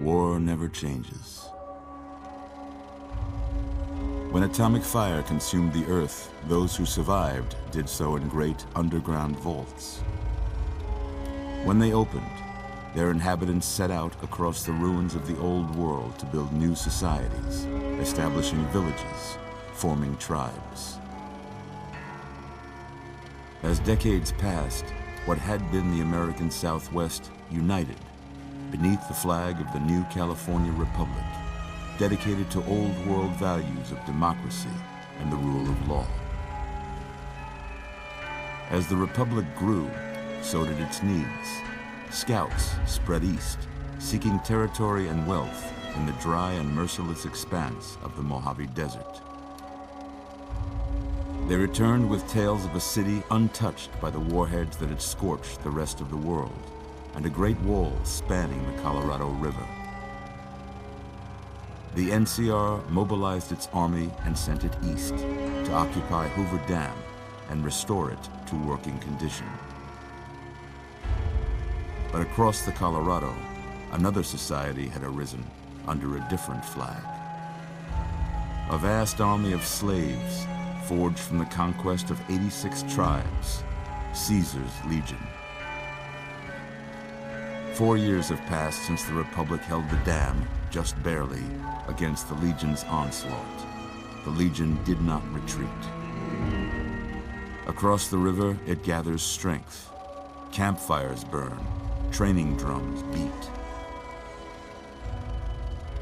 war never changes. When atomic fire consumed the Earth, those who survived did so in great underground vaults. When they opened, their inhabitants set out across the ruins of the old world to build new societies, establishing villages, forming tribes. As decades passed, what had been the American Southwest united beneath the flag of the new California Republic, dedicated to old world values of democracy and the rule of law. As the Republic grew, so did its needs. Scouts spread east, seeking territory and wealth in the dry and merciless expanse of the Mojave Desert. They returned with tales of a city untouched by the warheads that had scorched the rest of the world, and a great wall spanning the Colorado River. The NCR mobilized its army and sent it east to occupy Hoover Dam and restore it to working condition. But across the Colorado, another society had arisen under a different flag. A vast army of slaves forged from the conquest of 86 tribes, Caesar's Legion. 4 years have passed since the Republic held the dam, just barely, against the Legion's onslaught. The Legion did not retreat. Across the river, it gathers strength. Campfires burn, training drums beat.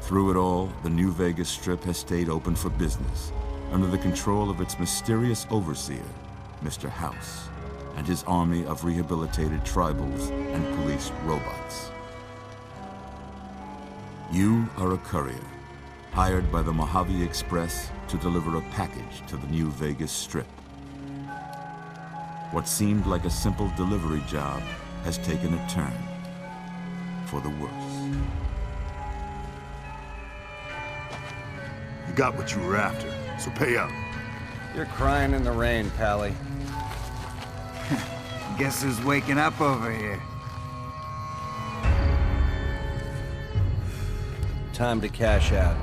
Through it all, the New Vegas Strip has stayed open for business, under the control of its mysterious overseer, Mr. House, and his army of rehabilitated tribals and police robots. You are a courier, hired by the Mojave Express to deliver a package to the New Vegas Strip. What seemed like a simple delivery job has taken a turn for the worse. You got what you were after, so pay up. You're crying in the rain, Pally. Guess who's waking up over here? Time to cash out.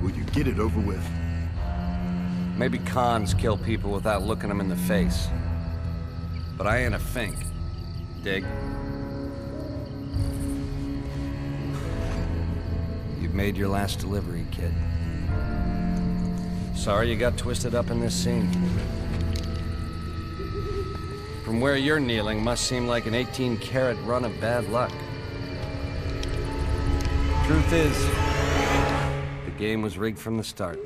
Will you get it over with? Maybe cons kill people without looking them in the face. But I ain't a fink. Dig? You've made your last delivery, kid. Sorry you got twisted up in this scene. From where you're kneeling must seem like an 18-carat run of bad luck. Truth is, the game was rigged from the start.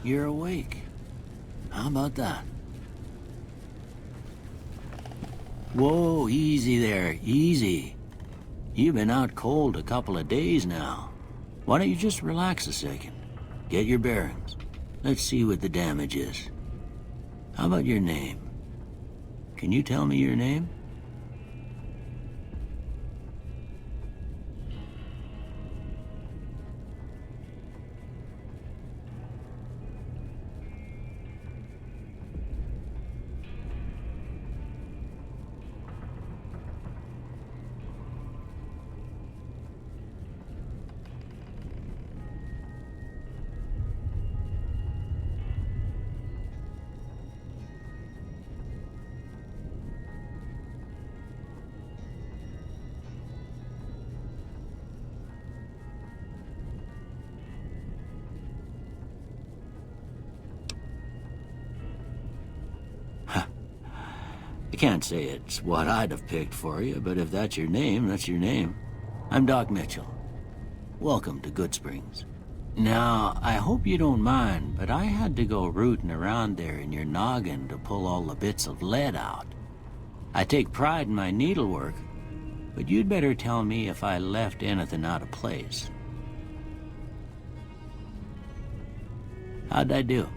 You're awake. How about that? Whoa, easy there, easy. You've been out cold a couple of days now. Why don't you just relax a second? Get your bearings. Let's see what the damage is. How about your name? Can you tell me your name? I can't say it's what I'd have picked for you, but if that's your name, that's your name. I'm Doc Mitchell. Welcome to Goodsprings. Now, I hope you don't mind, but I had to go rooting around there in your noggin to pull all the bits of lead out. I take pride in my needlework, but you'd better tell me if I left anything out of place. How'd I do?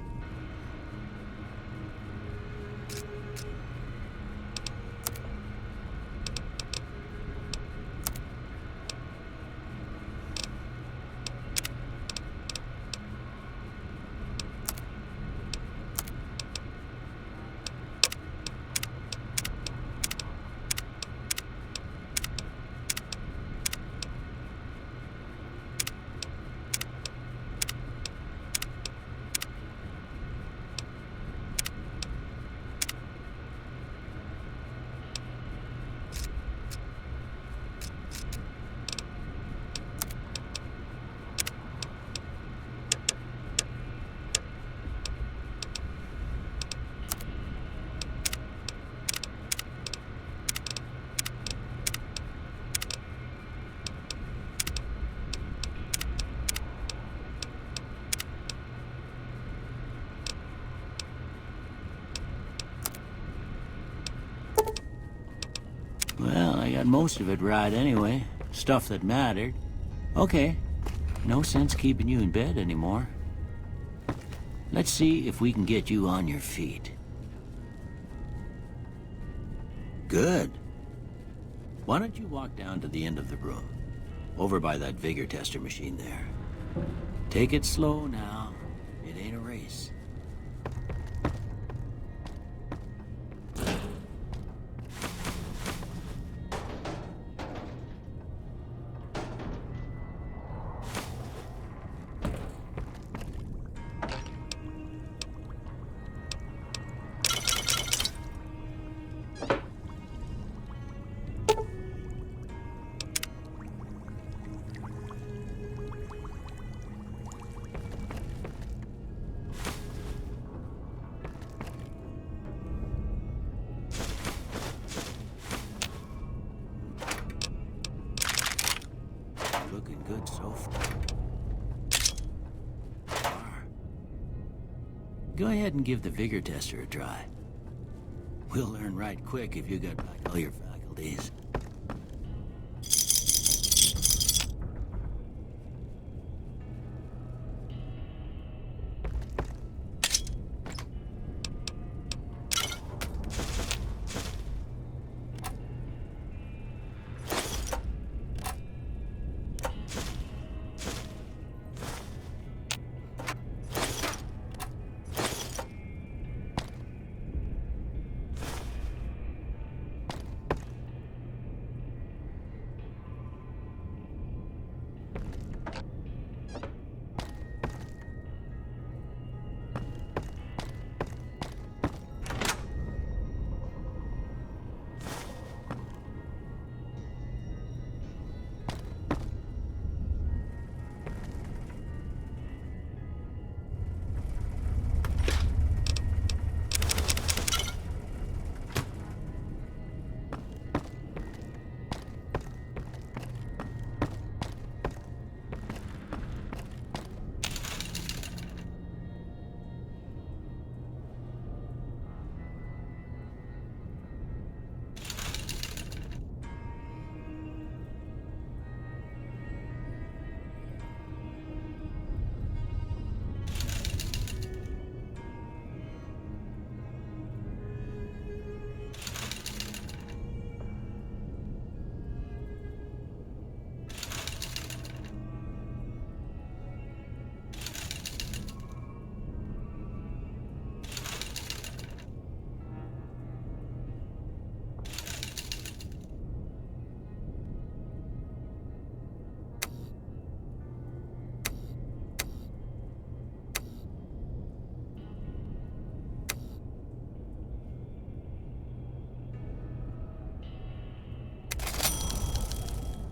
Well, I got most of it right anyway. Stuff that mattered. Okay. No sense keeping you in bed anymore. Let's see if we can get you on your feet. Good. Why don't you walk down to the end of the room? Over by that vigor tester machine there. Take it slow now. It ain't a race. Looking good so far. Go ahead and give the vigor tester a try. We'll learn right quick if you got back all your faculties.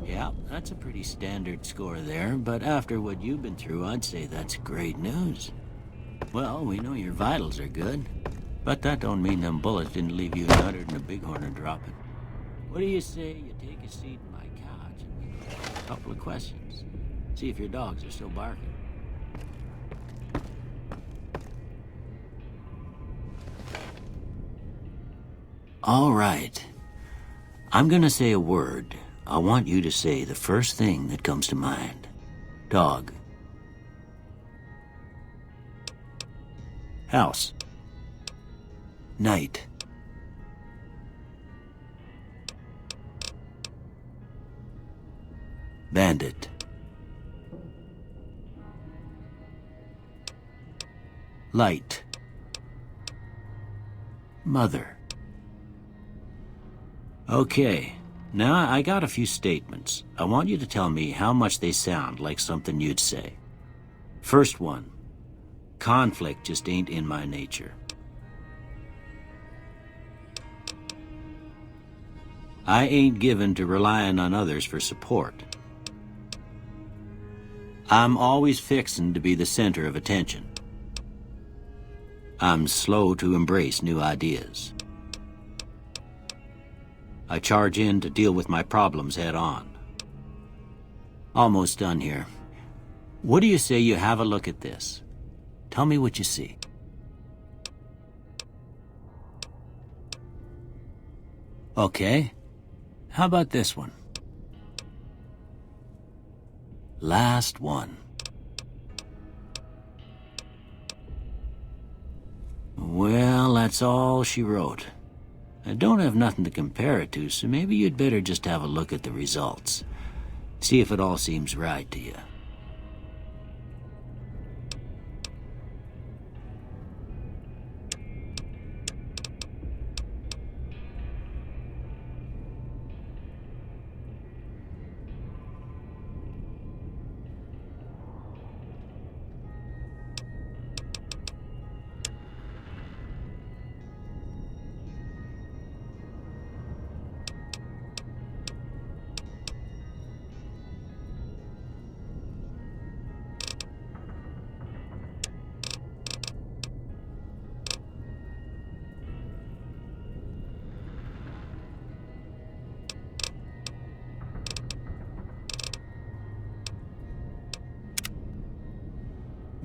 Yeah, that's a pretty standard score there, but after what you've been through, I'd say that's great news. Well, we know your vitals are good, but that don't mean them bullets didn't leave you nuttered and a bighorn are dropping. What do you say you take a seat in my couch and we go ask a couple of questions? See if your dogs are still barking. All right. I'm gonna say a word. I want you to say the first thing that comes to mind. Dog. House. Night. Bandit. Light. Mother. Okay, now I got a few statements. I want you to tell me how much they sound like something you'd say. First one. Conflict just ain't in my nature. I ain't given to relying on others for support. I'm always fixin' to be the center of attention. I'm slow to embrace new ideas. I charge in to deal with my problems head on. Almost done here. What do you say you have a look at this? Tell me what you see. Okay. How about this one? Last one. Well, that's all she wrote. I don't have nothing to compare it to, so maybe you'd better just have a look at the results. See if it all seems right to you.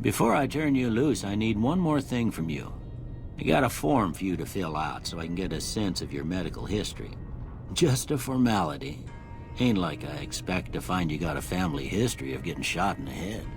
Before I turn you loose, I need one more thing from you. I got a form for you to fill out so I can get a sense of your medical history. Just a formality. Ain't like I expect to find you got a family history of getting shot in the head.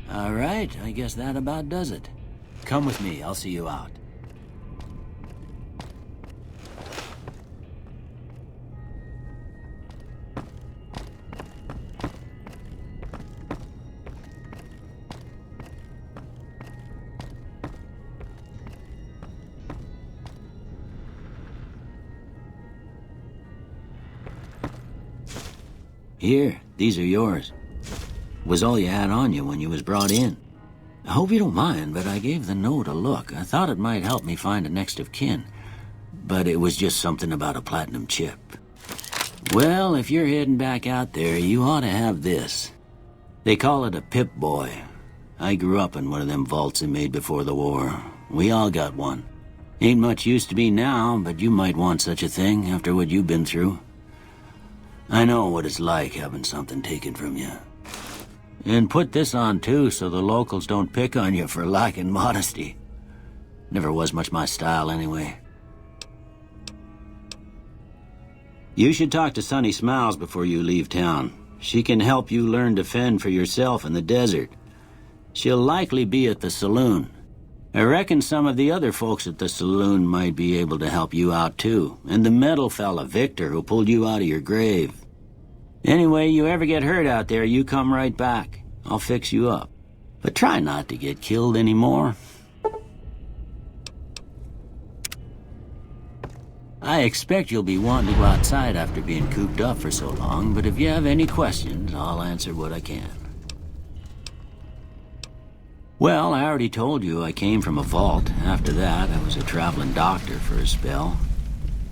All right, I guess that about does it. Come with me, I'll see you out. Here, these are yours. Was all you had on you when you was brought in. I hope you don't mind, but I gave the note a look. I thought it might help me find a next of kin. But it was just something about a platinum chip. Well, if you're heading back out there, you ought to have this. They call it a Pip-Boy. I grew up in one of them vaults they made before the war. We all got one. Ain't much use to me now, but you might want such a thing after what you've been through. I know what it's like having something taken from you. And put this on too, so the locals don't pick on you for lacking modesty. Never was much my style anyway. You should talk to Sunny Smiles before you leave town. She can help you learn to fend for yourself in the desert. She'll likely be at the saloon. I reckon some of the other folks at the saloon might be able to help you out too. And the metal fella, Victor, who pulled you out of your grave. Anyway, you ever get hurt out there, you come right back. I'll fix you up. But try not to get killed anymore. I expect you'll be wanting to go outside after being cooped up for so long, but if you have any questions, I'll answer what I can. Well, I already told you I came from a vault. After that, I was a traveling doctor for a spell.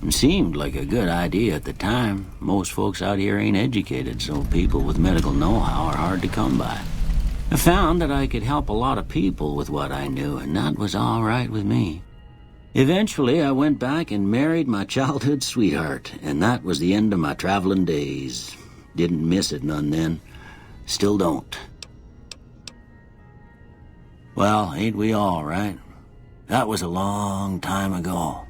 It seemed like a good idea at the time. Most folks out here ain't educated, so people with medical know-how are hard to come by. I found that I could help a lot of people with what I knew, and that was all right with me. Eventually, I went back and married my childhood sweetheart, and that was the end of my traveling days. Didn't miss it none then. Still don't. Well, ain't we all, right? That was a long time ago.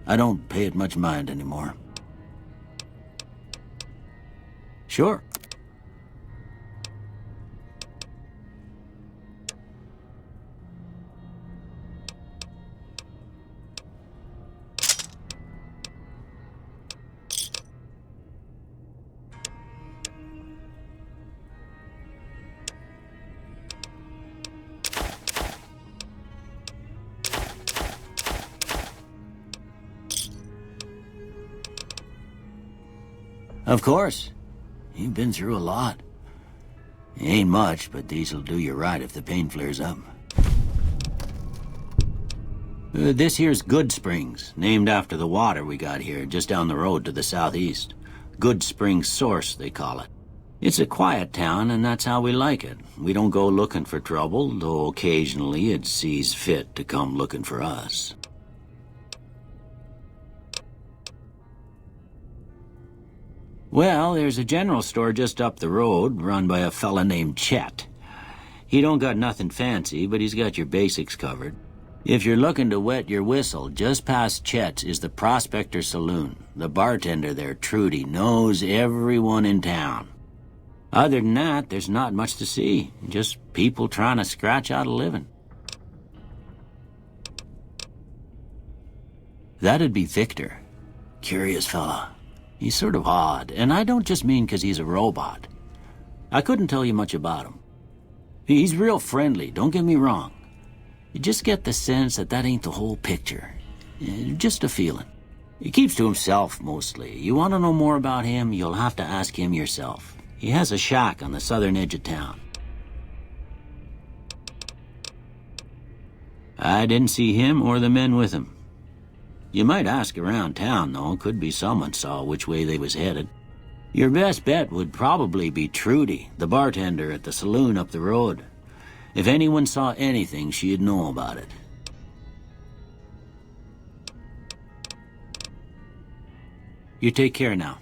I don't pay it much mind anymore. Sure. Of course. You've been through a lot. Ain't much, but these'll do you right if the pain flares up. This here's Goodsprings, named after the water we got here, just down the road to the southeast. Goodsprings Source, they call it. It's a quiet town, and that's how we like it. We don't go looking for trouble, though occasionally it sees fit to come looking for us. Well, there's a general store just up the road, run by a fella named Chet. He don't got nothing fancy, but he's got your basics covered. If you're looking to wet your whistle, just past Chet's is the Prospector Saloon. The bartender there, Trudy, knows everyone in town. Other than that, there's not much to see. Just people trying to scratch out a living. That'd be Victor. Curious fella. He's sort of odd, and I don't just mean 'cause he's a robot. I couldn't tell you much about him. He's real friendly, don't get me wrong. You just get the sense that ain't the whole picture. Just a feeling. He keeps to himself, mostly. You want to know more about him, you'll have to ask him yourself. He has a shack on the southern edge of town. I didn't see him or the men with him. You might ask around town, though. Could be someone saw which way they was headed. Your best bet would probably be Trudy, the bartender at the saloon up the road. If anyone saw anything, she'd know about it. You take care now.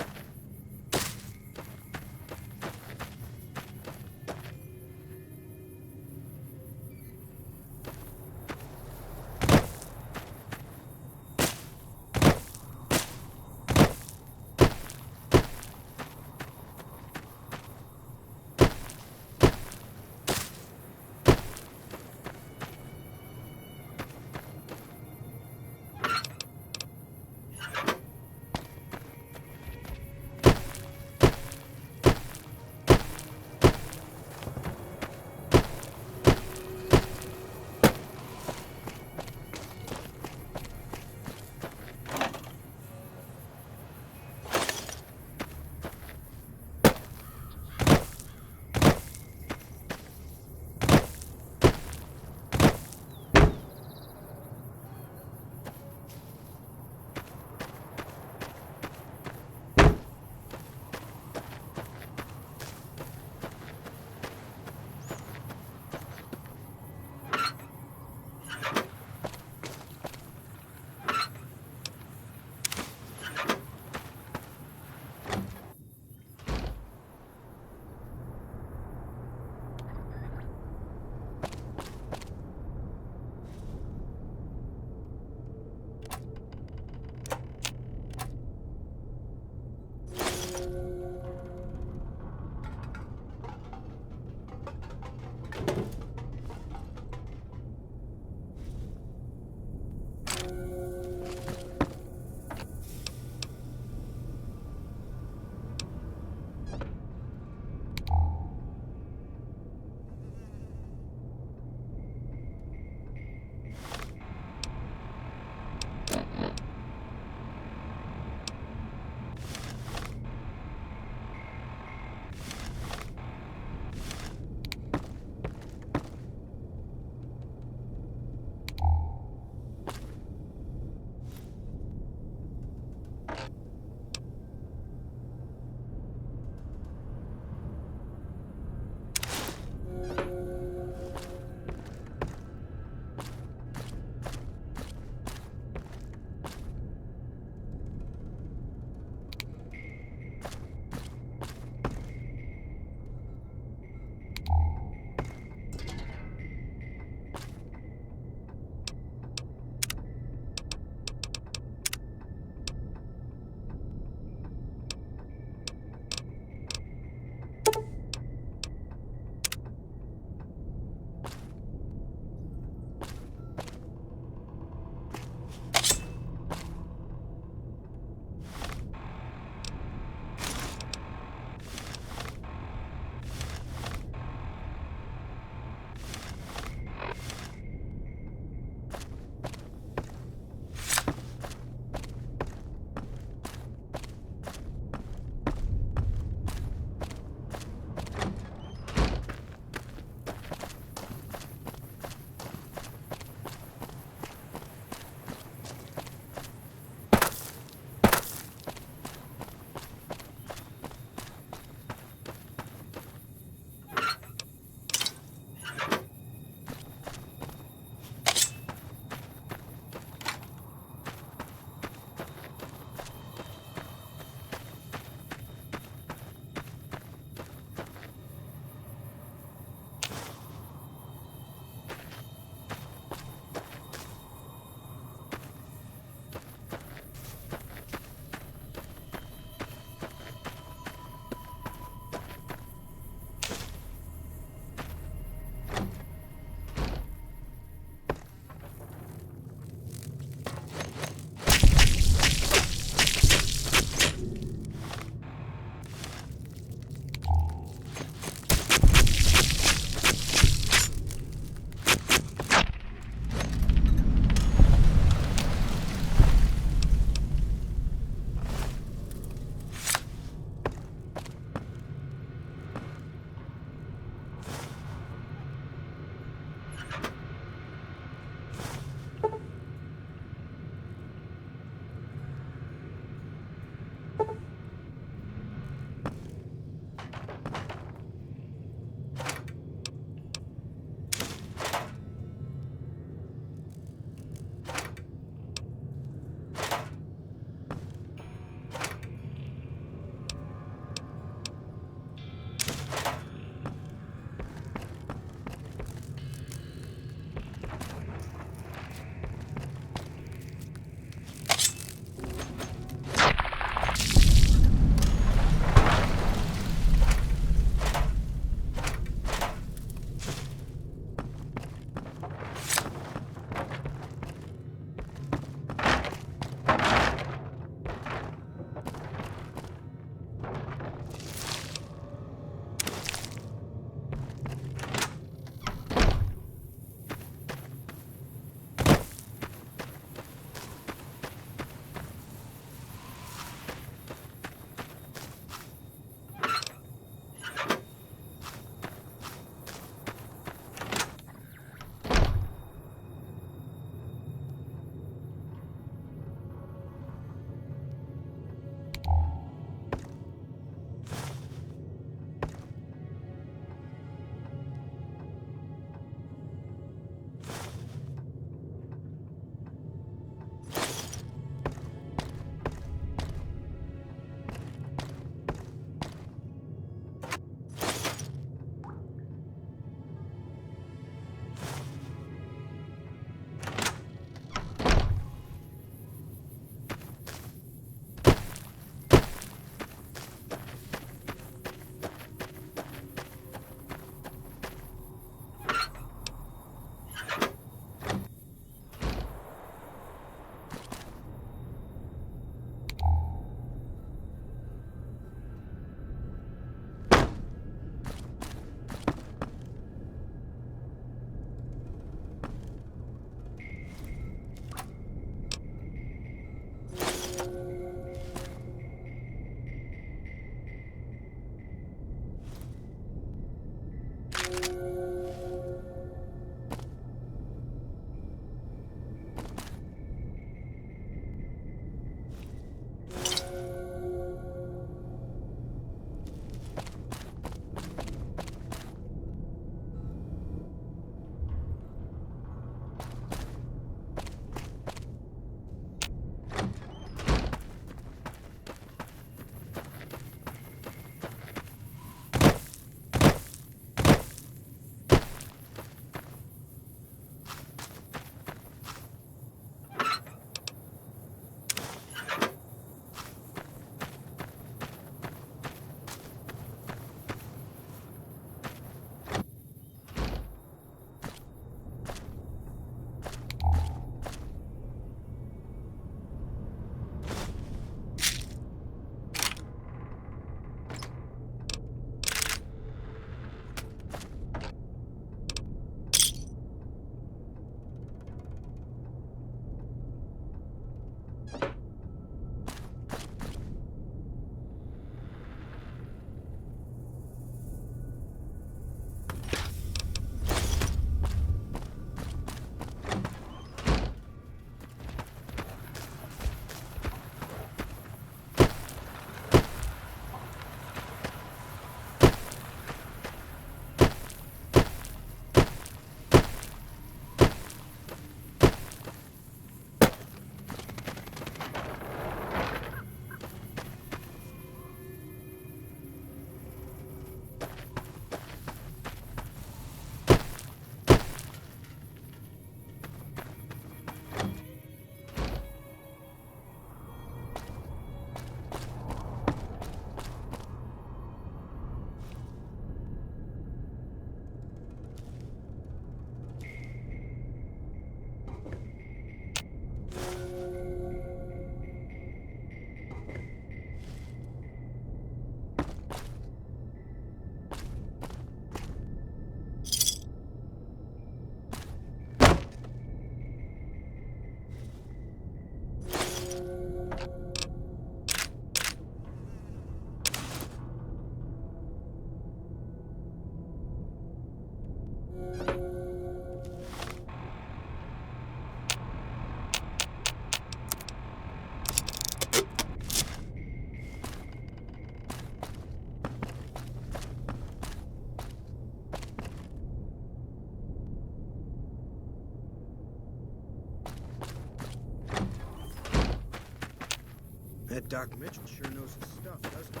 That Doc Mitchell sure knows his stuff, doesn't he?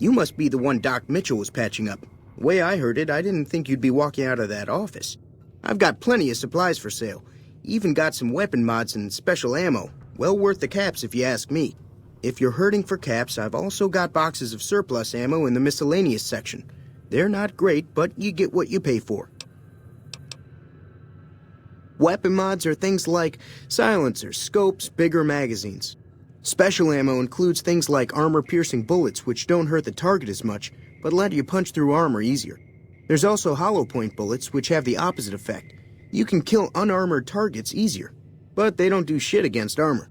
You must be the one Doc Mitchell was patching up. The way I heard it, I didn't think you'd be walking out of that office. I've got plenty of supplies for sale. Even got some weapon mods and special ammo. Well worth the caps if you ask me. If you're hurting for caps, I've also got boxes of surplus ammo in the miscellaneous section. They're not great, but you get what you pay for. Weapon mods are things like silencers, scopes, bigger magazines. Special ammo includes things like armor-piercing bullets, which don't hurt the target as much, but let you punch through armor easier. There's also hollow point bullets, which have the opposite effect. You can kill unarmored targets easier, but they don't do shit against armor.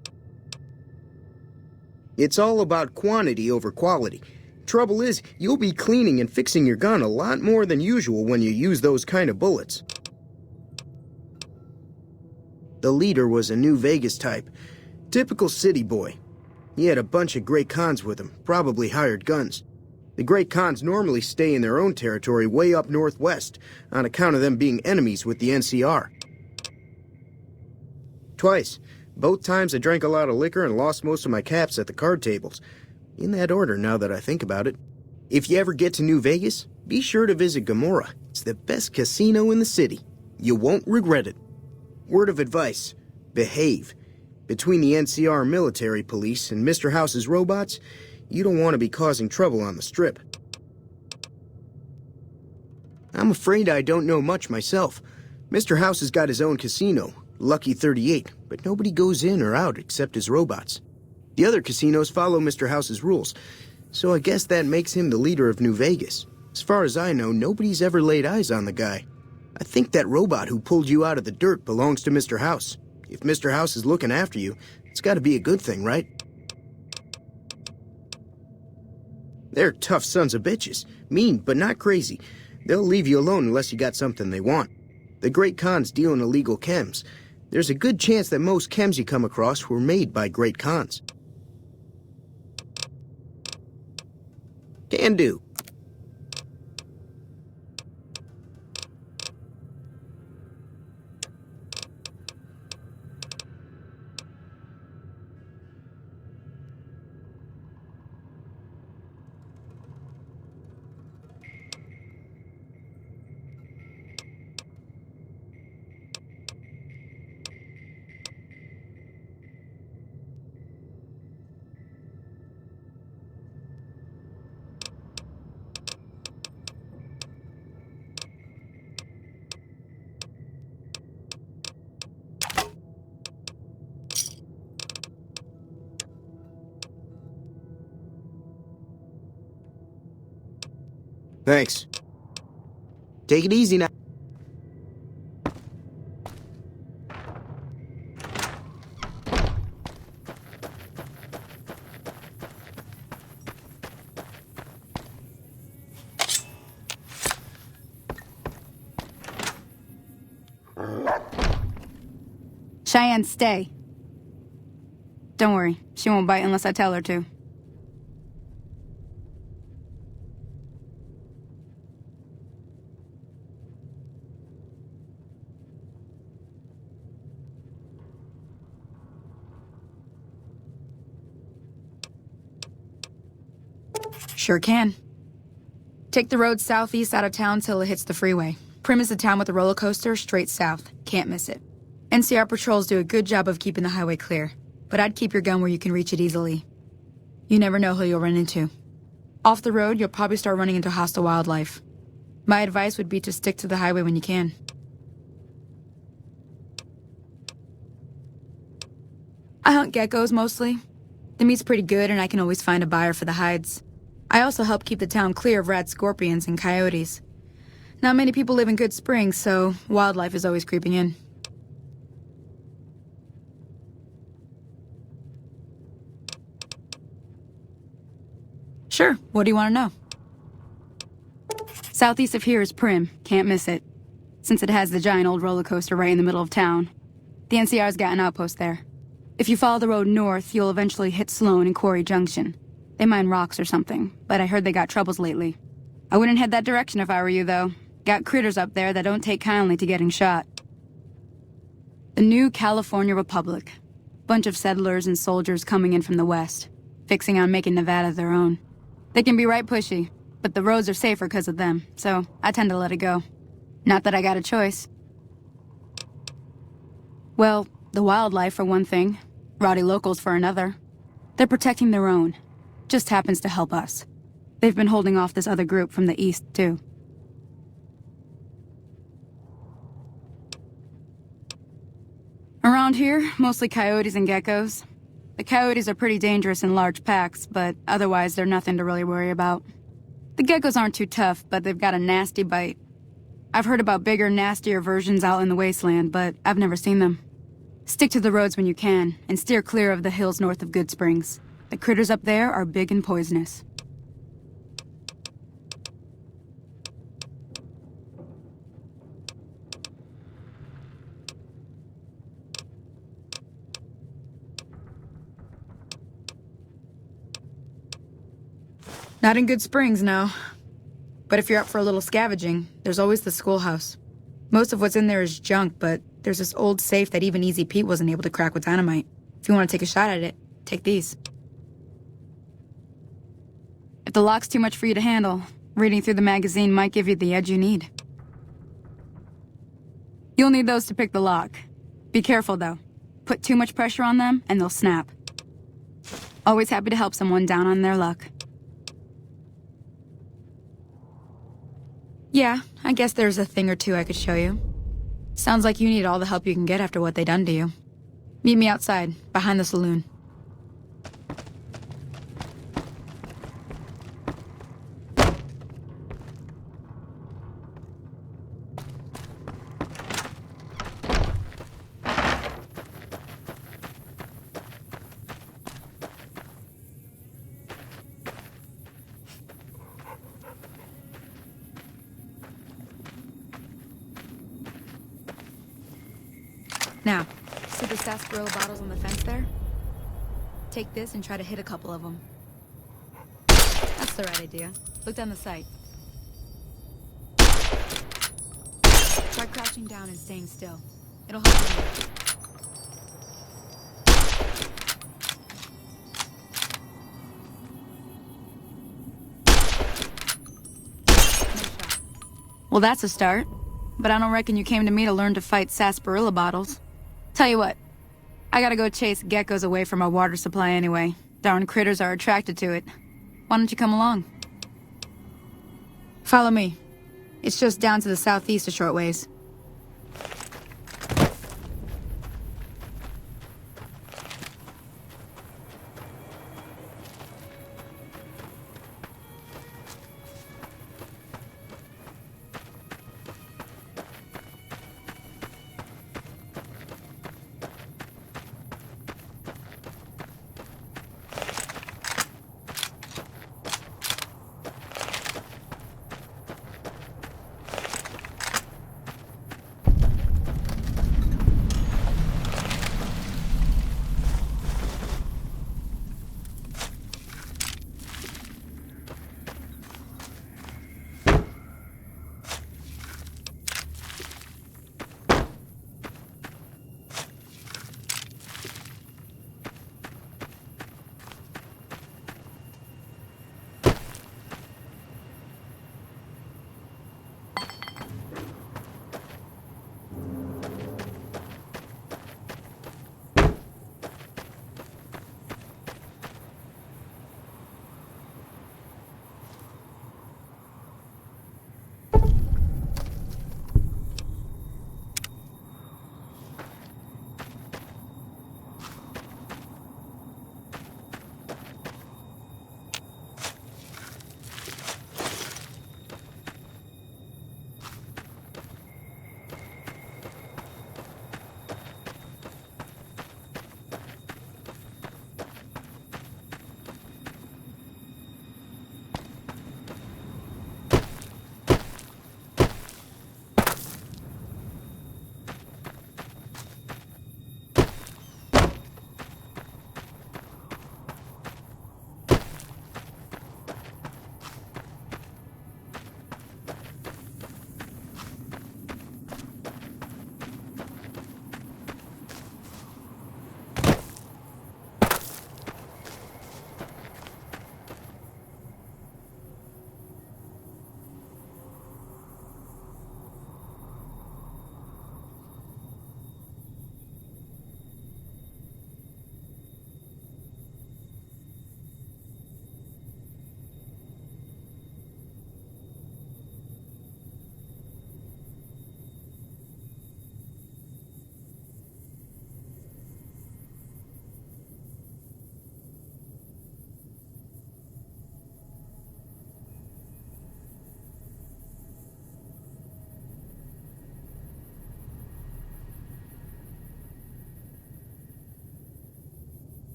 It's all about quantity over quality. Trouble is, you'll be cleaning and fixing your gun a lot more than usual when you use those kind of bullets. The leader was a New Vegas type. Typical city boy. He had a bunch of Great Khans with him, probably hired guns. The Great Khans normally stay in their own territory way up northwest, on account of them being enemies with the NCR. Twice, Both times I drank a lot of liquor and lost most of my caps at the card tables. In that order, now that I think about it. If you ever get to New Vegas, be sure to visit Gomorrah. It's the best casino in the city. You won't regret it. Word of advice, behave. Between the NCR military police and Mr. House's robots, you don't want to be causing trouble on the Strip. I'm afraid I don't know much myself. Mr. House has got his own casino, Lucky 38, but nobody goes in or out except his robots. The other casinos follow Mr. House's rules, so I guess that makes him the leader of New Vegas. As far as I know, nobody's ever laid eyes on the guy. I think that robot who pulled you out of the dirt belongs to Mr. House. If Mr. House is looking after you, it's got to be a good thing, right? They're tough sons of bitches. Mean, but not crazy. They'll leave you alone unless you got something they want. The Great Khans deal in illegal chems. There's a good chance that most chems you come across were made by Great Khans. Can do. Thanks. Take it easy now. Cheyenne, stay. Don't worry, she won't bite unless I tell her to. Sure can. Take the road southeast out of town till it hits the freeway. Prim is the town with the roller coaster straight south. Can't miss it. NCR patrols do a good job of keeping the highway clear, but I'd keep your gun where you can reach it easily. You never know who you'll run into. Off the road, you'll probably start running into hostile wildlife. My advice would be to stick to the highway when you can. I hunt geckos mostly. The meat's pretty good and I can always find a buyer for the hides. I also help keep the town clear of rat scorpions and coyotes. Not many people live in Good Springs, so wildlife is always creeping in. Sure, what do you want to know? Southeast of here is Prim, can't miss it. Since it has the giant old roller coaster right in the middle of town. The NCR's got an outpost there. If you follow the road north, you'll eventually hit Sloan and Quarry Junction. They mine rocks or something, but I heard they got troubles lately. I wouldn't head that direction if I were you, though. Got critters up there that don't take kindly to getting shot. The new California Republic. Bunch of settlers and soldiers coming in from the west, fixing on making Nevada their own. They can be right pushy, but the roads are safer because of them, so I tend to let it go. Not that I got a choice. Well, the wildlife for one thing, rowdy locals for another. They're protecting their own. Just happens to help us. They've been holding off this other group from the east, too. Around here, mostly coyotes and geckos. The coyotes are pretty dangerous in large packs, but otherwise they're nothing to really worry about. The geckos aren't too tough, but they've got a nasty bite. I've heard about bigger, nastier versions out in the wasteland, but I've never seen them. Stick to the roads when you can, and steer clear of the hills north of Good Springs. The critters up there are big and poisonous. Not in Good Springs, no. But if you're up for a little scavenging, there's always the schoolhouse. Most of what's in there is junk, but there's this old safe that even Easy Pete wasn't able to crack with dynamite. If you want to take a shot at it, take these. If the lock's too much for you to handle, reading through the magazine might give you the edge you need. You'll need those to pick the lock. Be careful, though. Put too much pressure on them, and they'll snap. Always happy to help someone down on their luck. Yeah, I guess there's a thing or two I could show you. Sounds like you need all the help you can get after what they done to you. Meet me outside, behind the saloon. Now, see the sarsaparilla bottles on the fence there? Take this and try to hit a couple of them. That's the right idea. Look down the sight. Try crouching down and staying still. It'll help you. Well, that's a start. But I don't reckon you came to me to learn to fight sarsaparilla bottles. Tell you what, I gotta go chase geckos away from our water supply anyway. Darn critters are attracted to it. Why don't you come along? Follow me. It's just down to the southeast a short ways.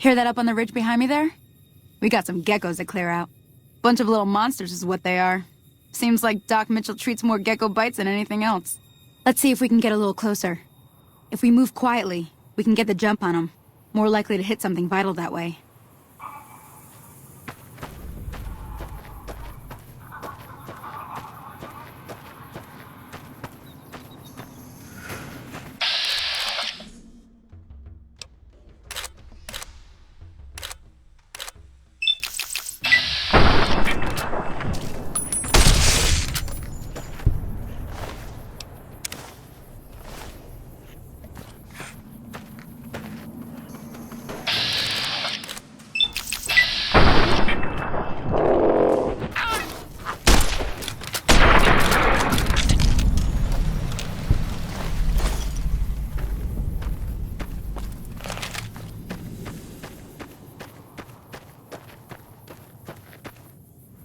Hear that up on the ridge behind me there? We got some geckos to clear out. Bunch of little monsters is what they are. Seems like Doc Mitchell treats more gecko bites than anything else. Let's see if we can get a little closer. If we move quietly, we can get the jump on them. More likely to hit something vital that way.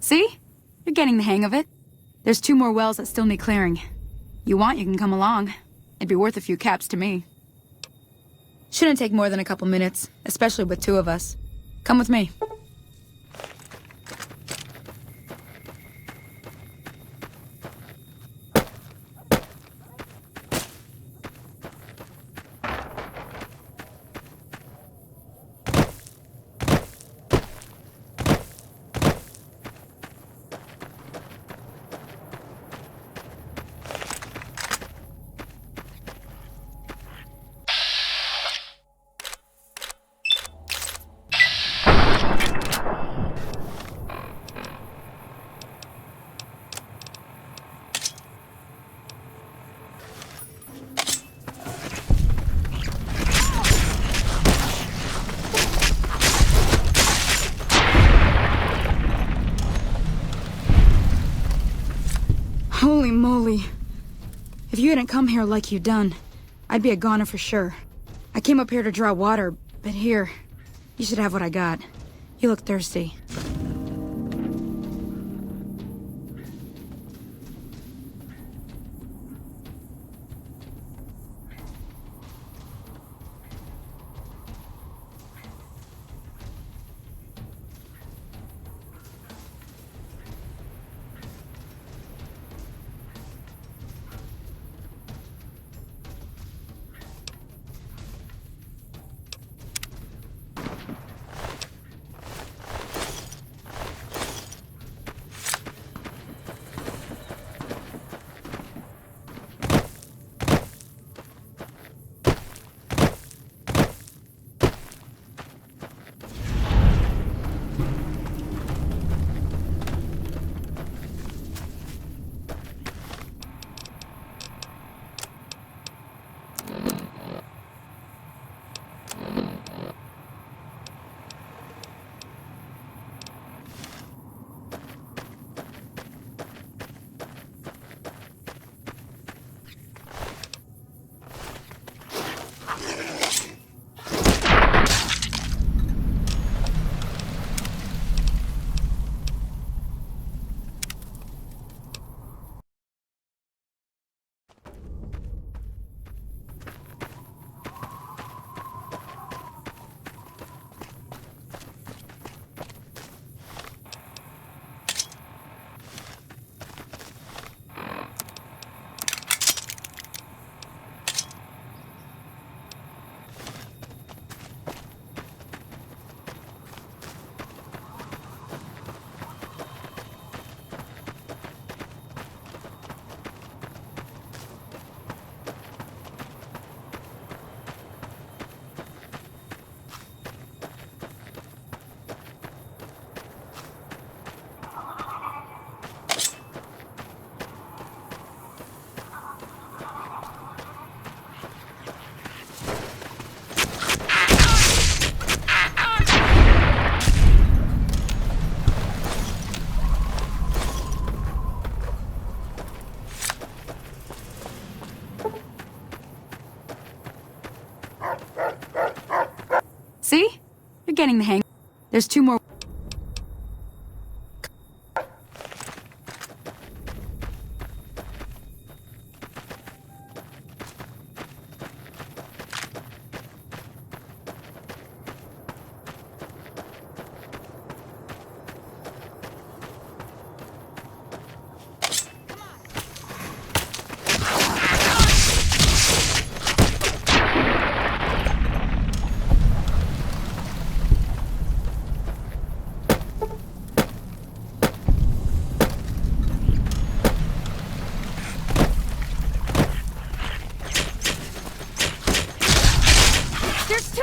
See? You're getting the hang of it. There's 2 more wells that still need clearing. You want, you can come along. It'd be worth a few caps to me. Shouldn't take more than a couple minutes, especially with 2 of us. Come with me. Holy moly. If you hadn't come here like you done, I'd be a goner for sure. I came up here to draw water, but here, you should have what I got. You look thirsty. See? You're getting the hang. There's 2 more. There's too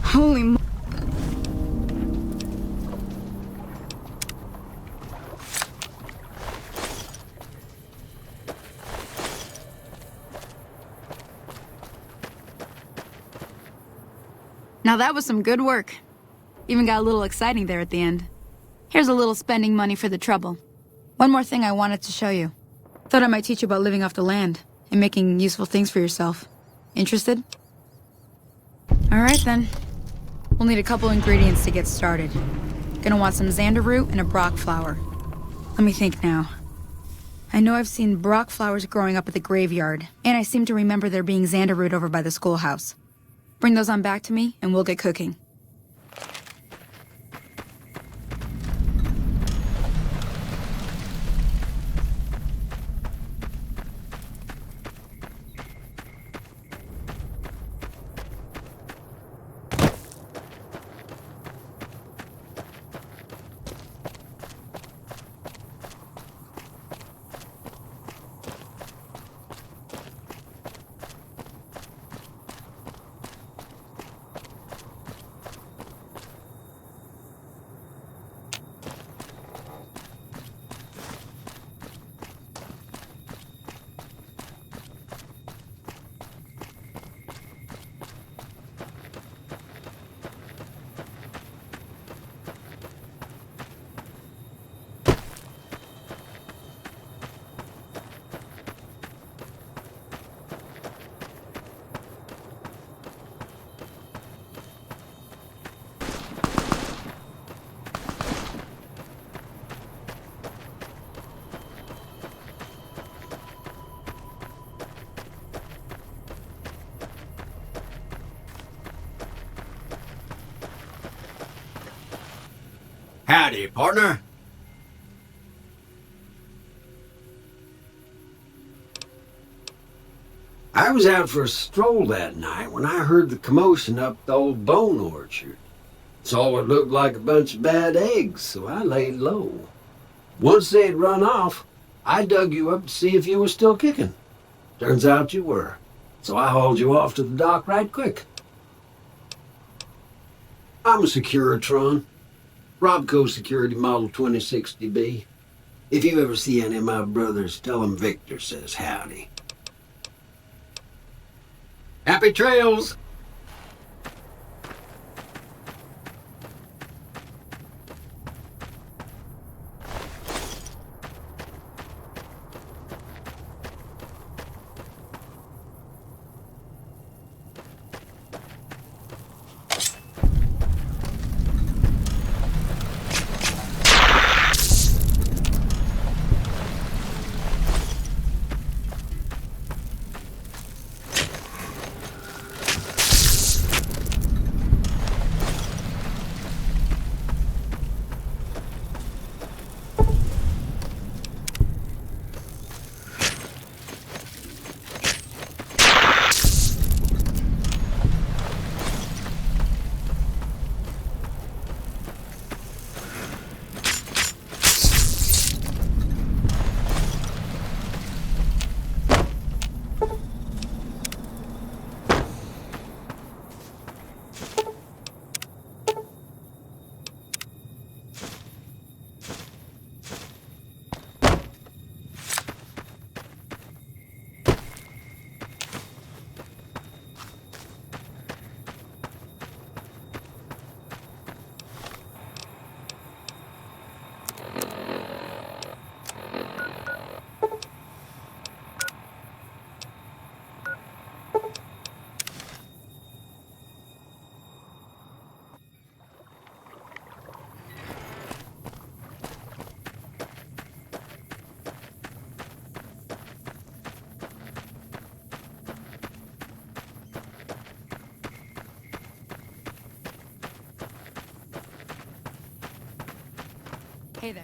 Holy mo- Now that was some good work. Even got a little exciting there at the end. Here's a little spending money for the trouble. One more thing I wanted to show you. Thought I might teach you about living off the land and making useful things for yourself. Interested? Alright then. We'll need a couple ingredients to get started. Gonna want some xander root and a brock flower. Let me think now. I know I've seen brock flowers growing up at the graveyard, and I seem to remember there being xander root over by the schoolhouse. Bring those on back to me, and we'll get cooking. Howdy, partner. I was out for a stroll that night when I heard the commotion up the old bone orchard. Saw what looked like a bunch of bad eggs, so I laid low. Once they'd run off, I dug you up to see if you were still kicking. Turns out you were, so I hauled you off to the dock right quick. I'm a Securitron. Robco Security Model 2060B. If you ever see any of my brothers, tell them Victor says howdy. Happy trails! Hey there.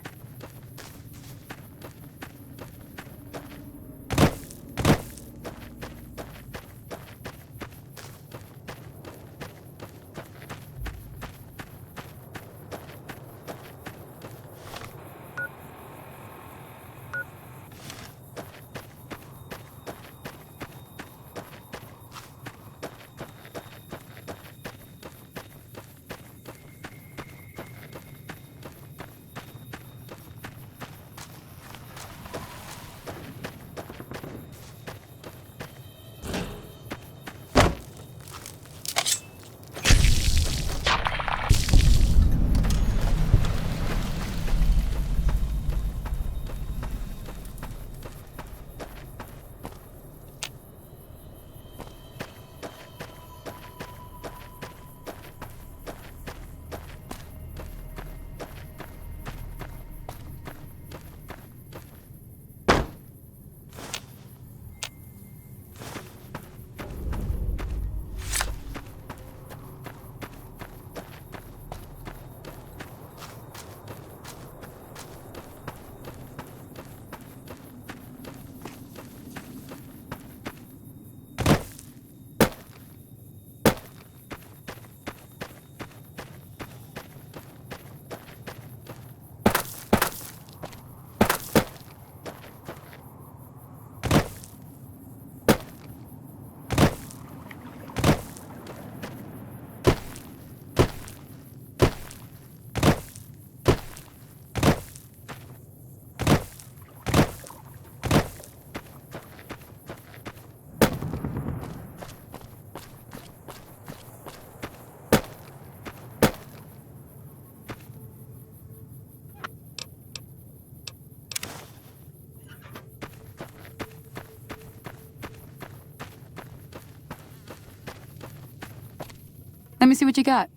Let me see what you got.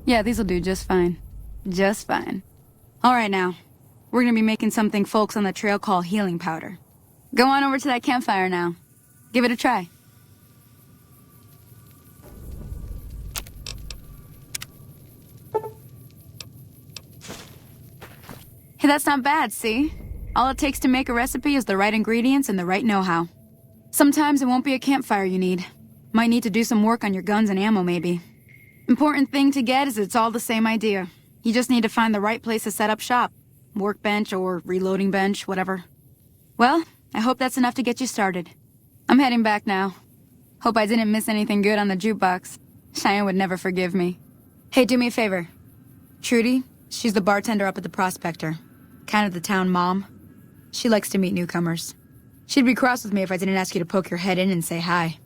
Yeah, these'll do just fine. Just fine. All right, now. We're gonna be making something folks on the trail call healing powder. Go on over to that campfire now. Give it a try. Hey, that's not bad, see? All it takes to make a recipe is the right ingredients and the right know-how. Sometimes it won't be a campfire you need. Might need to do some work on your guns and ammo, maybe. Important thing to get is it's all the same idea. You just need to find the right place to set up shop. Workbench or reloading bench, whatever. Well, I hope that's enough to get you started. I'm heading back now. Hope I didn't miss anything good on the jukebox. Cheyenne would never forgive me. Hey, do me a favor. Trudy, she's the bartender up at the Prospector. Kind of the town mom. She likes to meet newcomers. She'd be cross with me if I didn't ask you to poke your head in and say hi.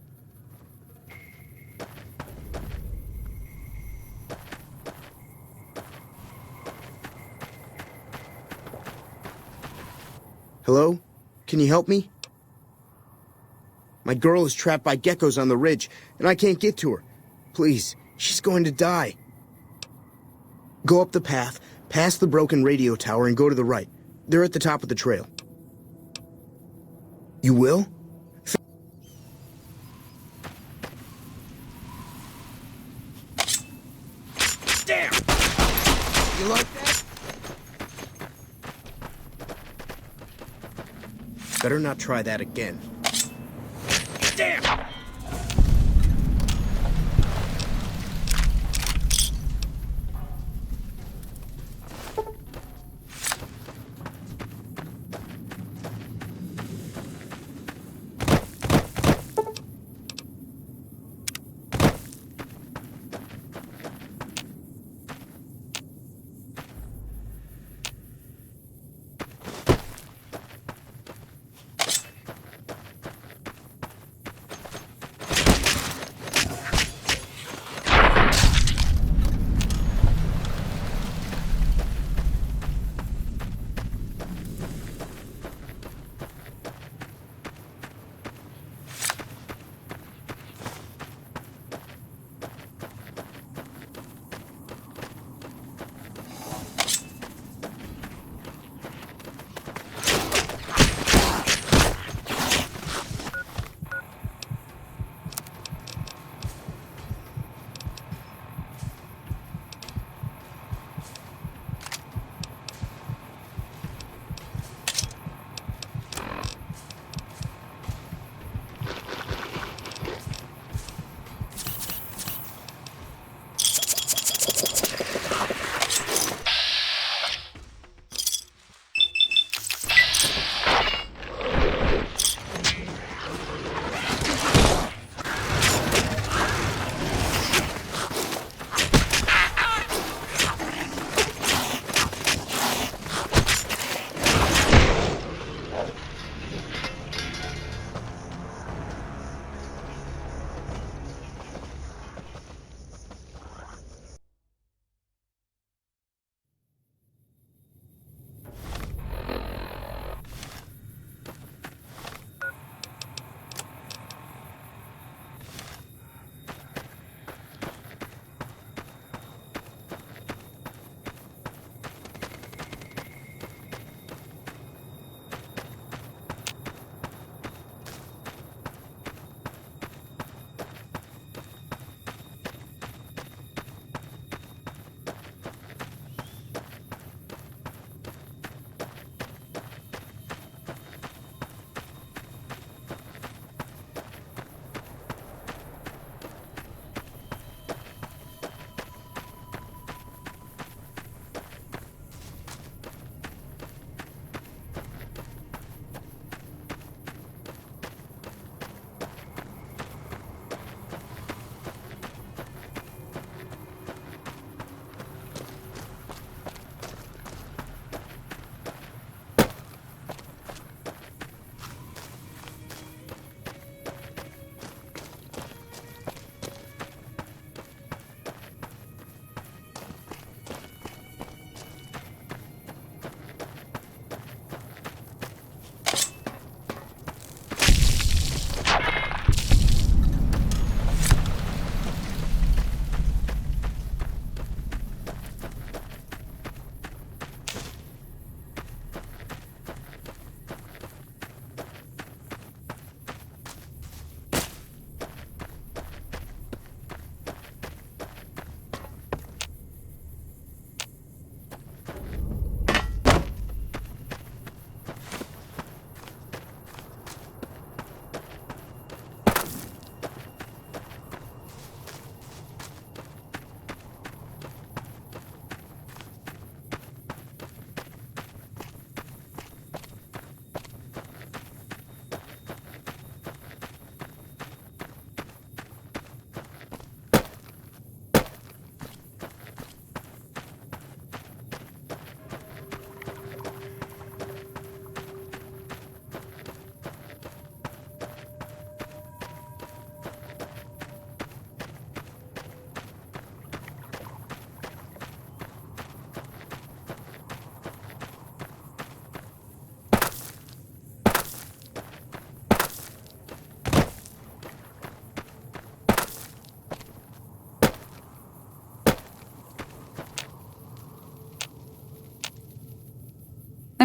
Hello? Can you help me? My girl is trapped by geckos on the ridge, and I can't get to her. Please, she's going to die. Go up the path, past the broken radio tower, and go to the right. They're at the top of the trail. You will? Damn! You like that? Better not try that again. Damn!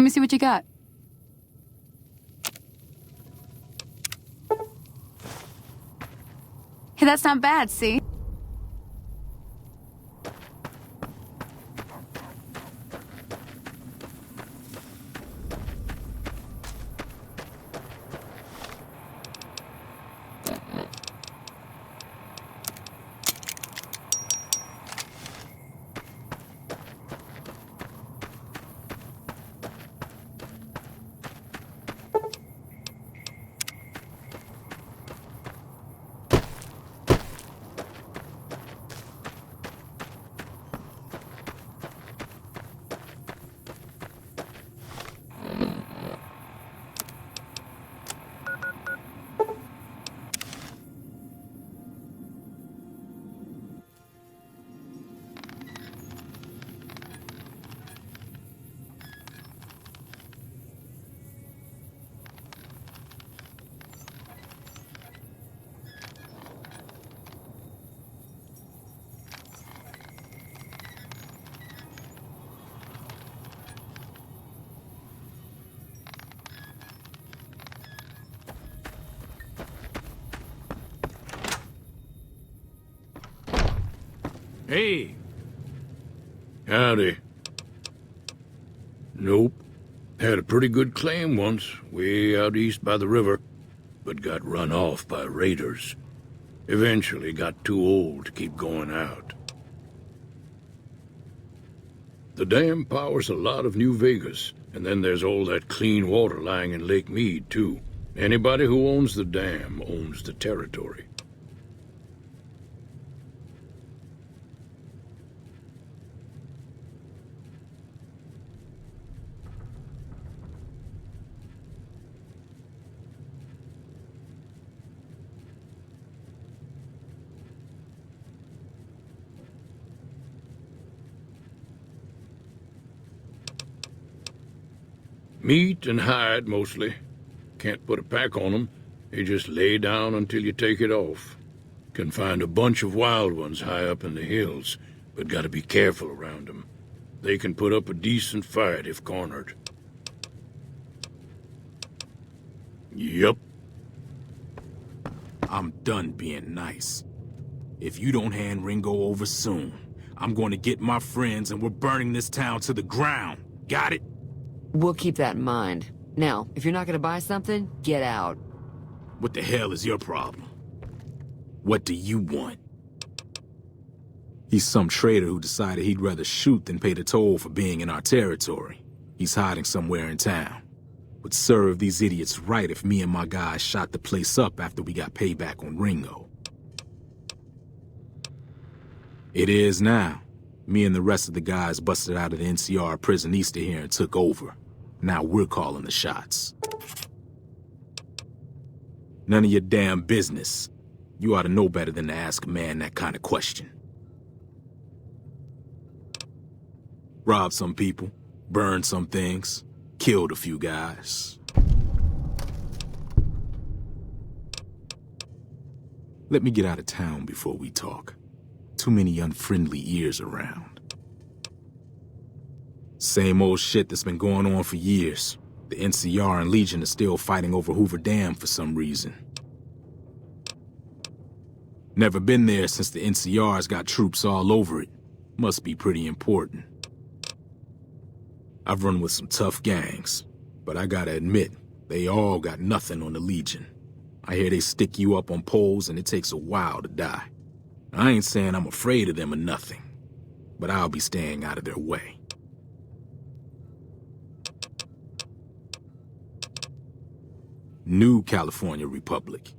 me see what you got. Hey, that's not bad, see? Hey! Howdy. Nope. Had a pretty good claim once, way out east by the river, but got run off by raiders. Eventually got too old to keep going out. The dam powers a lot of New Vegas, and then there's all that clean water lying in Lake Mead, too. Anybody who owns the dam owns the territory. Meat and hide, mostly. Can't put a pack on them. You just lay down until you take it off. Can find a bunch of wild ones high up in the hills, but gotta be careful around them. They can put up a decent fight if cornered. Yup. I'm done being nice. If you don't hand Ringo over soon, I'm going to get my friends and we're burning this town to the ground. Got it? We'll keep that in mind. Now, if you're not gonna buy something, get out. What the hell is your problem? What do you want? He's some traitor who decided he'd rather shoot than pay the toll for being in our territory. He's hiding somewhere in town. Would serve these idiots right if me and my guys shot the place up after we got payback on Ringo. It is now. Me and the rest of the guys busted out of the NCR prison east of here and took over. Now we're calling the shots. None of your damn business. You ought to know better than to ask a man that kind of question. Robbed some people, burned some things, killed a few guys. Let me get out of town before we talk. Too many unfriendly ears around. Same old shit that's been going on for years. The NCR and Legion are still fighting over Hoover Dam for some reason. Never been there since the NCR's got troops all over it. Must be pretty important. I've run with some tough gangs, but I gotta admit, they all got nothing on the Legion. I hear they stick you up on poles and it takes a while to die. I ain't saying I'm afraid of them or nothing, but I'll be staying out of their way. New California Republic.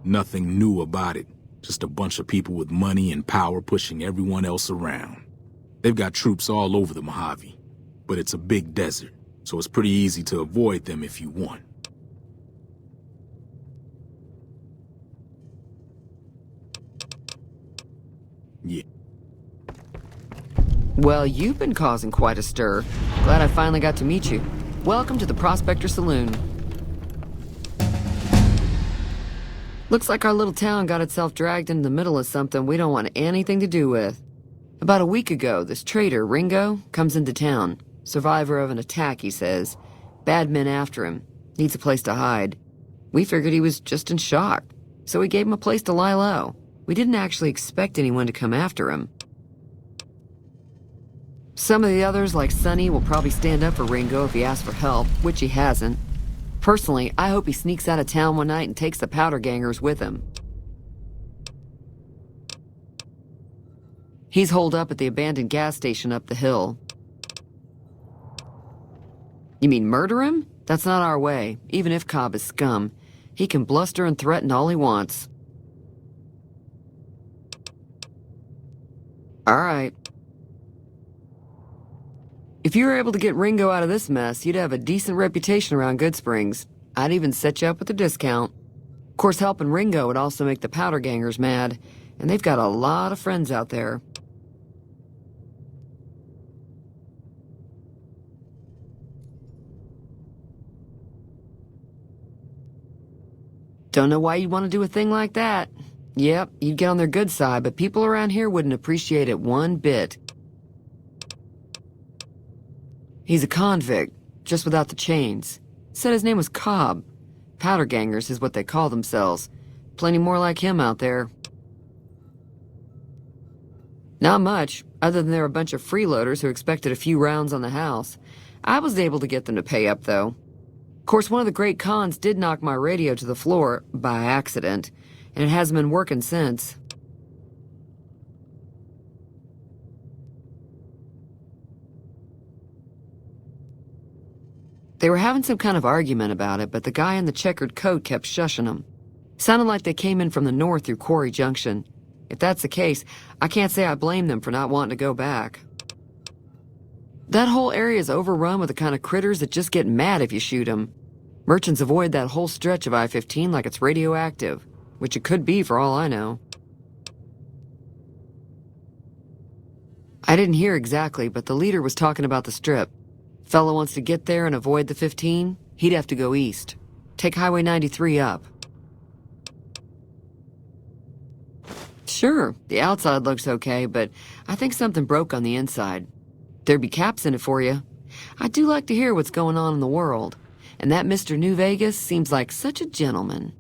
Nothing new about it, just a bunch of people with money and power pushing everyone else around. They've got troops all over the Mojave, but it's a big desert, so it's pretty easy to avoid them if you want. Yeah. Well, you've been causing quite a stir. Glad I finally got to meet you. Welcome to the Prospector Saloon. Looks like our little town got itself dragged into the middle of something we don't want anything to do with. About a week ago, this traitor, Ringo, comes into town. Survivor of an attack, he says. Bad men after him. Needs a place to hide. We figured he was just in shock, so we gave him a place to lie low. We didn't actually expect anyone to come after him. Some of the others, like Sonny, will probably stand up for Ringo if he asks for help, which he hasn't. Personally, I hope he sneaks out of town one night and takes the powder gangers with him. He's holed up at the abandoned gas station up the hill. You mean murder him? That's not our way, even if Cobb is scum. He can bluster and threaten all he wants. All right. If you were able to get Ringo out of this mess, you'd have a decent reputation around Goodsprings. I'd even set you up with a discount. Of course, helping Ringo would also make the powder gangers mad, and they've got a lot of friends out there. Don't know why you'd want to do a thing like that. Yep, you'd get on their good side, but people around here wouldn't appreciate it one bit. He's a convict, just without the chains. Said his name was Cobb. Powder gangers is what they call themselves. Plenty more like him out there. Not much, other than they're a bunch of freeloaders who expected a few rounds on the house. I was able to get them to pay up, though. Of course, one of the great cons did knock my radio to the floor, by accident, and it hasn't been working since. They were having some kind of argument about it, but the guy in the checkered coat kept shushing them. Sounded like they came in from the north through Quarry Junction. If that's the case, I can't say I blame them for not wanting to go back. That whole area is overrun with the kind of critters that just get mad if you shoot them. Merchants avoid that whole stretch of I-15 like it's radioactive, which it could be for all I know. I didn't hear exactly, but the leader was talking about the strip. Fellow wants to get there and avoid the 15, he'd have to go east. Take Highway 93 up. Sure, the outside looks okay, but I think something broke on the inside. There'd be caps in it for you. I do like to hear what's going on in the world, and that Mr. New Vegas seems like such a gentleman.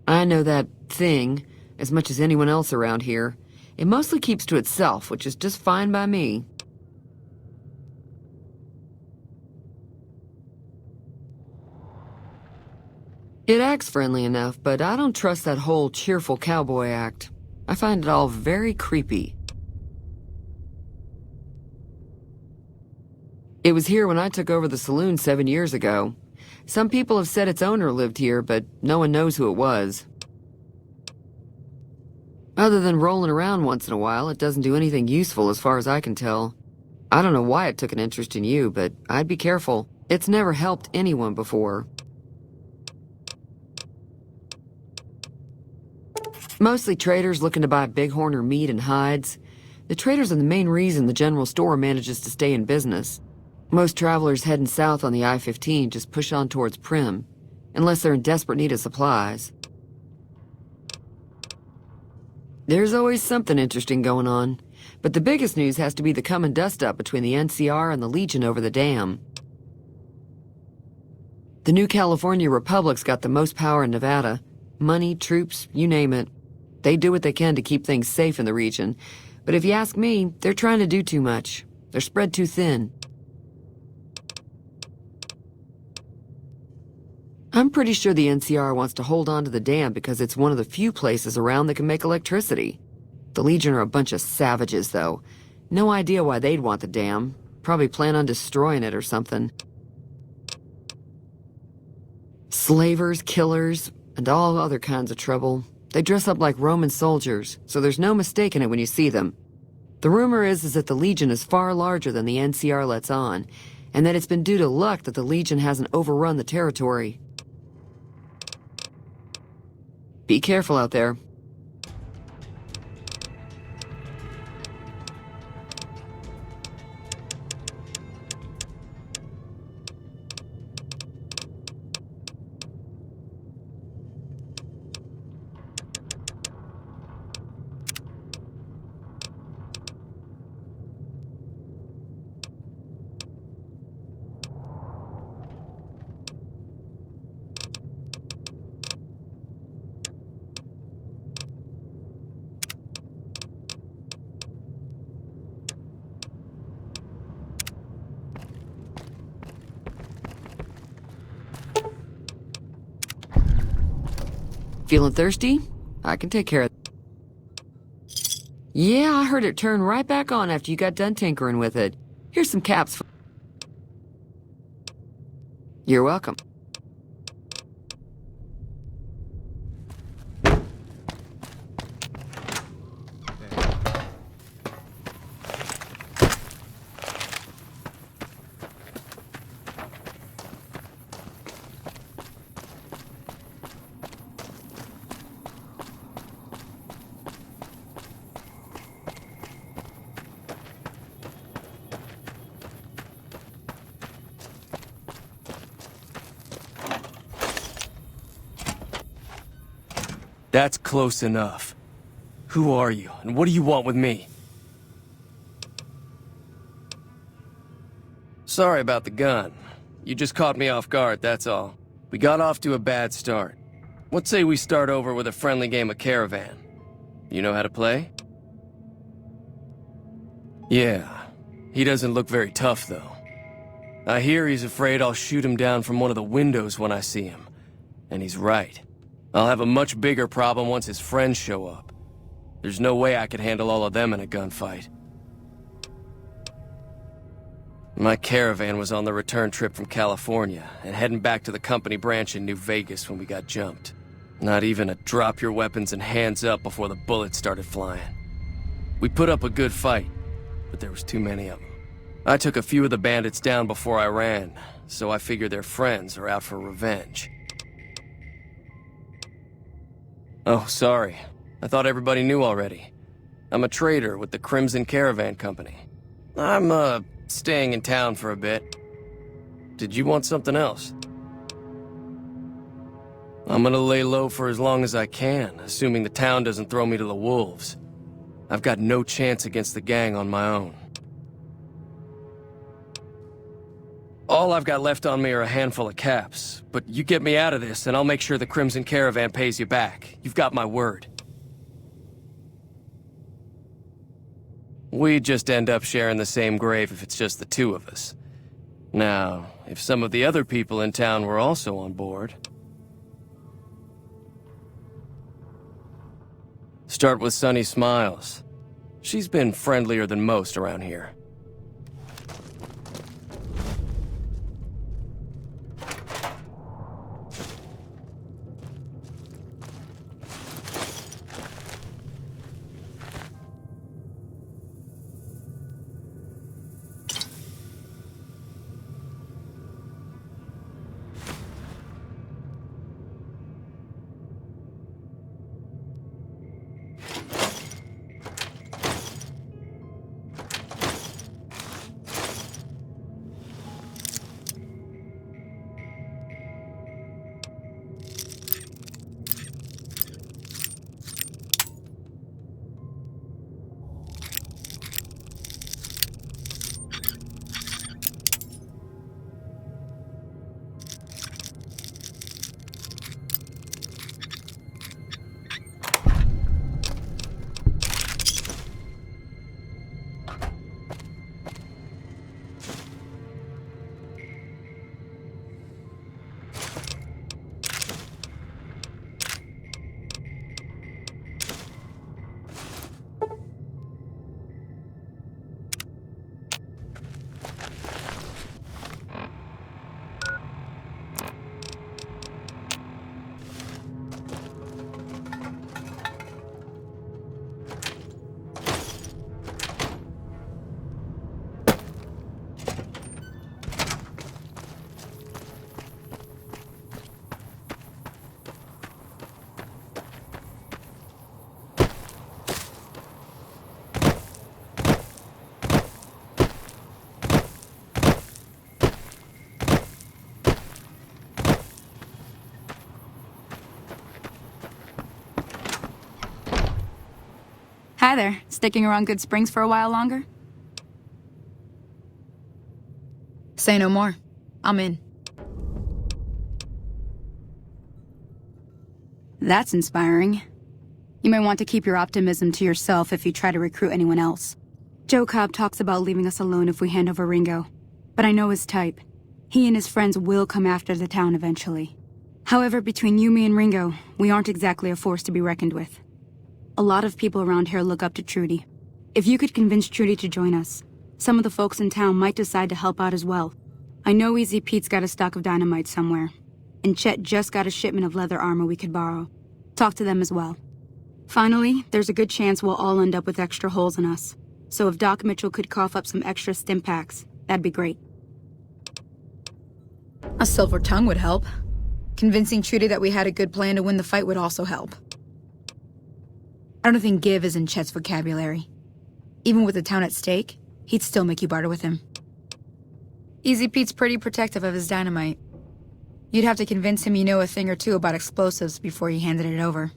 I know that thing as much as anyone else around here. It mostly keeps to itself, which is just fine by me. It acts friendly enough, but I don't trust that whole cheerful cowboy act. I find it all very creepy. It was here when I took over the saloon 7 years ago. Some people have said its owner lived here, but no one knows who it was. Other than rolling around once in a while, it doesn't do anything useful as far as I can tell. I don't know why it took an interest in you, but I'd be careful. It's never helped anyone before. Mostly traders looking to buy bighorn or meat and hides. The traders are the main reason the general store manages to stay in business. Most travelers heading south on the I-15 just push on towards Primm, unless they're in desperate need of supplies. There's always something interesting going on, but the biggest news has to be the coming dust-up between the NCR and the Legion over the dam. The new California Republic's got the most power in Nevada. Money, troops, you name it. They do what they can to keep things safe in the region, but if you ask me, they're trying to do too much. They're spread too thin. I'm pretty sure the NCR wants to hold on to the dam because it's one of the few places around that can make electricity. The Legion are a bunch of savages, though. No idea why they'd want the dam. Probably plan on destroying it or something. Slavers, killers, and all other kinds of trouble. They dress up like Roman soldiers, so there's no mistaking it when you see them. The rumor is that the Legion is far larger than the NCR lets on, and that it's been due to luck that the Legion hasn't overrun the territory. Be careful out there. Feeling thirsty? I can take care of... Yeah, I heard it turn right back on after you got done tinkering with it. Here's some caps for... You're welcome. That's close enough. Who are you, and what do you want with me? Sorry about the gun. You just caught me off guard, that's all. We got off to a bad start. What say we start over with a friendly game of Caravan? You know how to play? Yeah. He doesn't look very tough, though. I hear he's afraid I'll shoot him down from one of the windows when I see him. And he's right. I'll have a much bigger problem once his friends show up. There's no way I could handle all of them in a gunfight. My Caravan was on the return trip from California and heading back to the company branch in New Vegas when we got jumped. Not even a drop your weapons and hands up before the bullets started flying. We put up a good fight, but there was too many of them. I took a few of the bandits down before I ran, so I figured their friends are out for revenge. Oh, sorry. I thought everybody knew already. I'm a trader with the Crimson Caravan Company. I'm, staying in town for a bit. Did you want something else? I'm gonna lay low for as long as I can, assuming the town doesn't throw me to the wolves. I've got no chance against the gang on my own. All I've got left on me are a handful of caps, but you get me out of this and I'll make sure the Crimson Caravan pays you back. You've got my word. We just end up sharing the same grave if it's just the two of us. Now, if some of the other people in town were also on board... Start with Sunny Smiles. She's been friendlier than most around here. Hi there. Sticking around Good Springs for a while longer? Say no more. I'm in. That's inspiring. You may want to keep your optimism to yourself if you try to recruit anyone else. Joe Cobb talks about leaving us alone if we hand over Ringo. But I know his type. He and his friends will come after the town eventually. However, between you, me, and Ringo, we aren't exactly a force to be reckoned with. A lot of people around here look up to Trudy. If you could convince Trudy to join us, some of the folks in town might decide to help out as well. I know Easy Pete's got a stock of dynamite somewhere, and Chet just got a shipment of leather armor we could borrow. Talk to them as well. Finally, there's a good chance we'll all end up with extra holes in us. So if Doc Mitchell could cough up some extra stim packs, that'd be great. A silver tongue would help. Convincing Trudy that we had a good plan to win the fight would also help. I don't think give is in Chet's vocabulary. Even with the town at stake, he'd still make you barter with him. Easy Pete's pretty protective of his dynamite. You'd have to convince him you know a thing or two about explosives before you handed it over.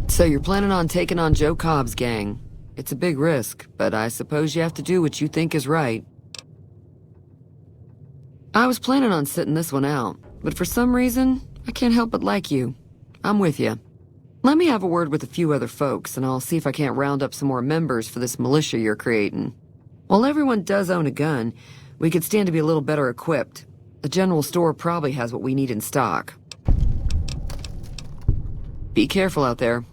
So you're planning on taking on Joe Cobb's gang. It's a big risk, but I suppose you have to do what you think is right. I was planning on sitting this one out, but for some reason, I can't help but like you. I'm with you. Let me have a word with a few other folks, and I'll see if I can't round up some more members for this militia you're creating. While everyone does own a gun, we could stand to be a little better equipped. The general store probably has what we need in stock. Be careful out there.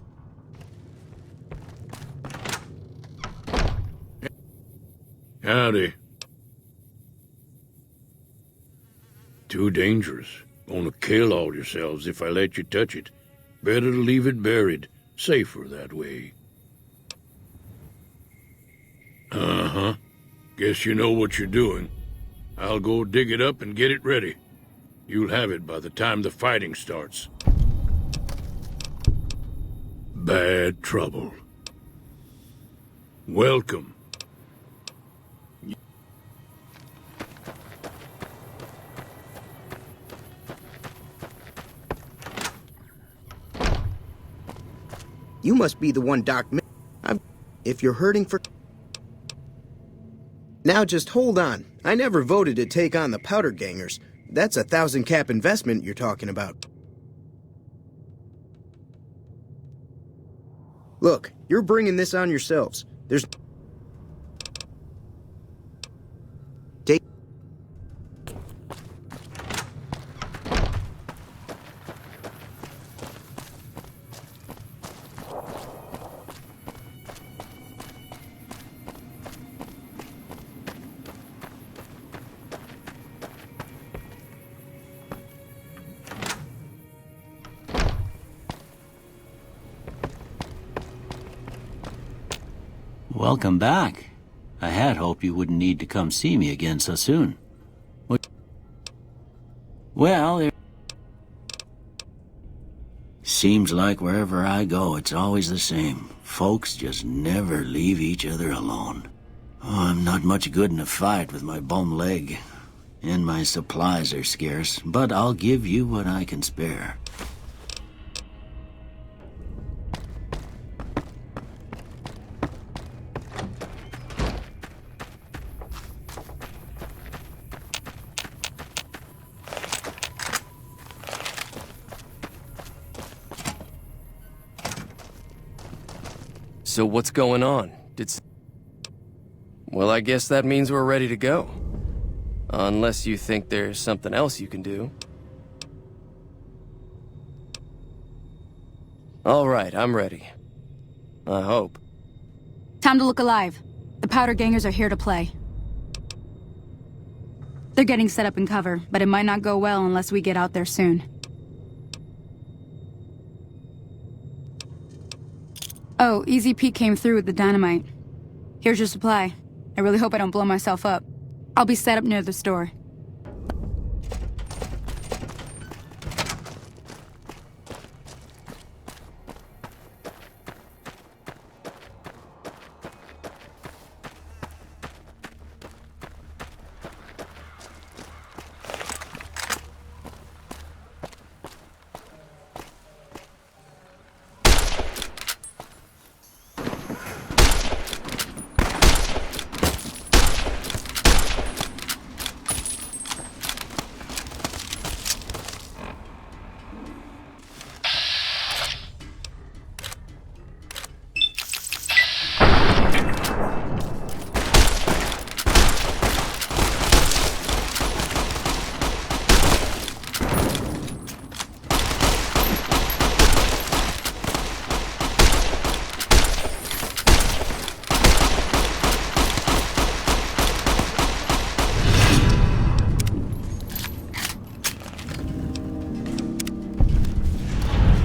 Howdy. Too dangerous. Gonna kill all yourselves if I let you touch it. Better to leave it buried. Safer that way. Uh-huh. Guess you know what you're doing. I'll go dig it up and get it ready. You'll have it by the time the fighting starts. Bad trouble. Welcome. You must be the one Doc if you're hurting for... Now just hold on. I never voted to take on the Powder Gangers. That's a 1,000-cap investment you're talking about. Look, you're bringing this on yourselves. There's... Take... Welcome back. I had hoped you wouldn't need to come see me again so soon. Well, seems like wherever I go, it's always the same. Folks just never leave each other alone. Oh, I'm not much good in a fight with my bum leg, and my supplies are scarce, but I'll give you what I can spare. So what's going on? Well, I guess that means we're ready to go. Unless you think there's something else you can do. All right, I'm ready. I hope. Time to look alive. The Powder Gangers are here to play. They're getting set up in cover, but it might not go well unless we get out there soon. Oh, Easy Pete came through with the dynamite. Here's your supply. I really hope I don't blow myself up. I'll be set up near the store.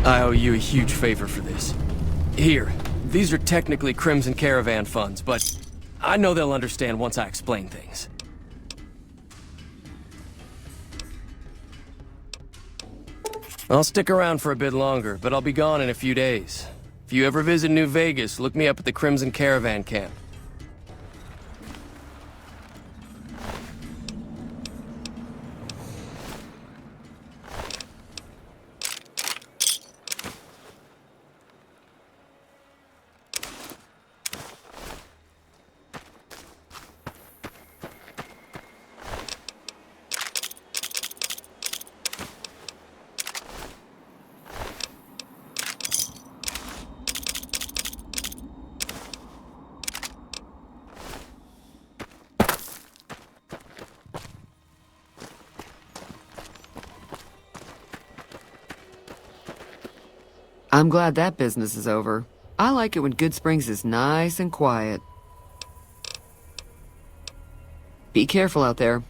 I owe you a huge favor for this. Here, these are technically Crimson Caravan funds, but I know they'll understand once I explain things. I'll stick around for a bit longer, but I'll be gone in a few days. If you ever visit New Vegas, look me up at the Crimson Caravan camp. I'm glad that business is over. I like it when Goodsprings is nice and quiet. Be careful out there.